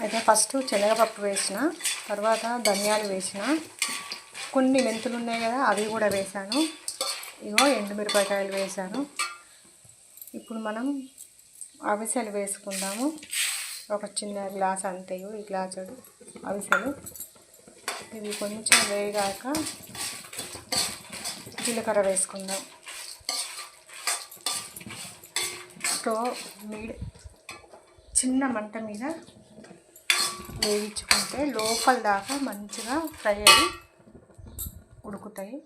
అయితే ఫస్ట్ శనగపప్పు వేసిన, తర్వాత ధనియాలు వేసిన, కొన్ని మెంతులు ఉన్నాయి కదా అవి కూడా వేసాను, ఇగో ఎండుమిరపకాయలు వేసాను. ఇప్పుడు మనం అవిసెలు వేసుకుందాము. ఒక చిన్న గ్లాస్ అంతే, ఈ గ్లాసు అవిసెలు. ఇవి కొంచెం వేగాక జీలకర్ర వేసుకుందాం. స్టవ్ చిన్న మంట మీద వేయించుకుంటే లోపల దాకా మంచిగా ఫ్రై అయ్యి ఉడుకుతాయి.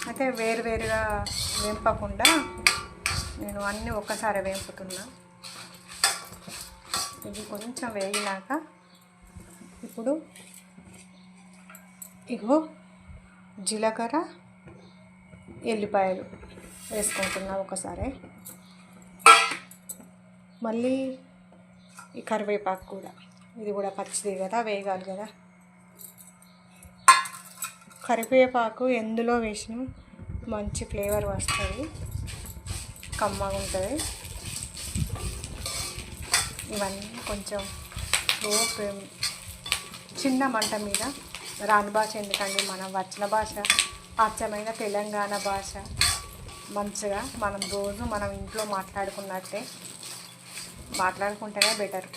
అయితే వేరువేరుగా వేంపకుండా నేను అన్నీ ఒక్కసారి వేంపుతున్నా. ఇది కొంచెం వేగినాక ఇప్పుడు ఇగో జీలకర్ర ఎల్లిపాయలు వేసుకుంటున్నా ఒకసారి. మళ్ళీ ఈ కరివేపాకు కూడా, ఇది కూడా పచ్చిది కదా, వేగాలి కదా. కరివేపాకు ఎందులో వేసినా మంచి ఫ్లేవర్ వస్తుంది, కమ్మగా ఉంటుంది. ఇవన్నీ కొంచెం చిన్న మంట మీద, రాని భాష ఎందుకండి, మనం వచ్చిన భాష అచ్చమైన తెలంగాణ భాష, మంచిగా మనం ఇంట్లో మాట్లాడుకున్నట్టే మాట్లాడుకుంటేనే బెటర్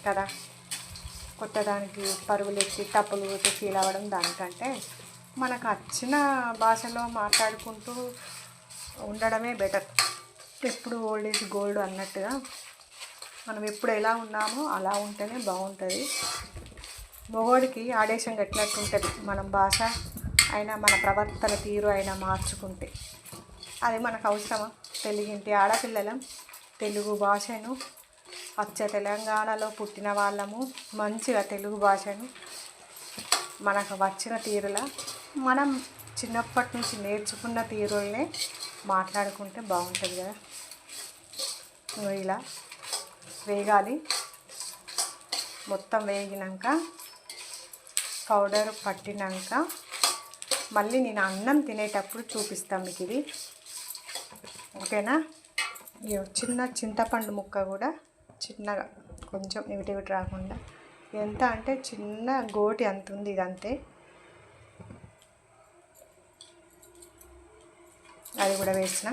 కదా. కొత్త దానికి పరుగులు ఎత్తి తప్పులు కొట్టి ఫీల్ అవ్వడం దానికంటే మనకు వచ్చిన భాషలో మాట్లాడుకుంటూ ఉండడమే బెటర్. ఎప్పుడు ఓల్డ్ ఈజ్ గోల్డ్ అన్నట్టుగా మనం ఎప్పుడు ఎలా ఉన్నామో అలా ఉంటేనే బాగుంటుంది. మగవాడికి ఆదేశం కట్టినట్టు ఉంటుంది మనం భాష అయినా మన ప్రవర్తన తీరు అయినా మార్చుకుంటే. అది మనకు అవసరమా? తెలుగింటి ఆడపిల్లలం, తెలుగు భాషను అచ్చ తెలంగాణలో పుట్టిన వాళ్ళము, మంచిగా తెలుగు భాషను మనకు వచ్చిన తీరులా మనం చిన్నప్పటి నుంచి నేర్చుకున్న తీరులనే మాట్లాడుకుంటే బాగుంటుంది కదా. ఇలా వేగాలి. మొత్తం వేగినాక పౌడర్ పట్టినాక మళ్ళీ నేను అన్నం తినేటప్పుడు చూపిస్తాను మీకు ఇది, ఓకేనా. చిన్న చింతపండు ముక్క కూడా చిన్నగా, కొంచెం ఇవిటి రాకుండా, ఎంత అంటే చిన్న గోటి అంత ఉంది, ఇదంతే. అది కూడా వేసిన.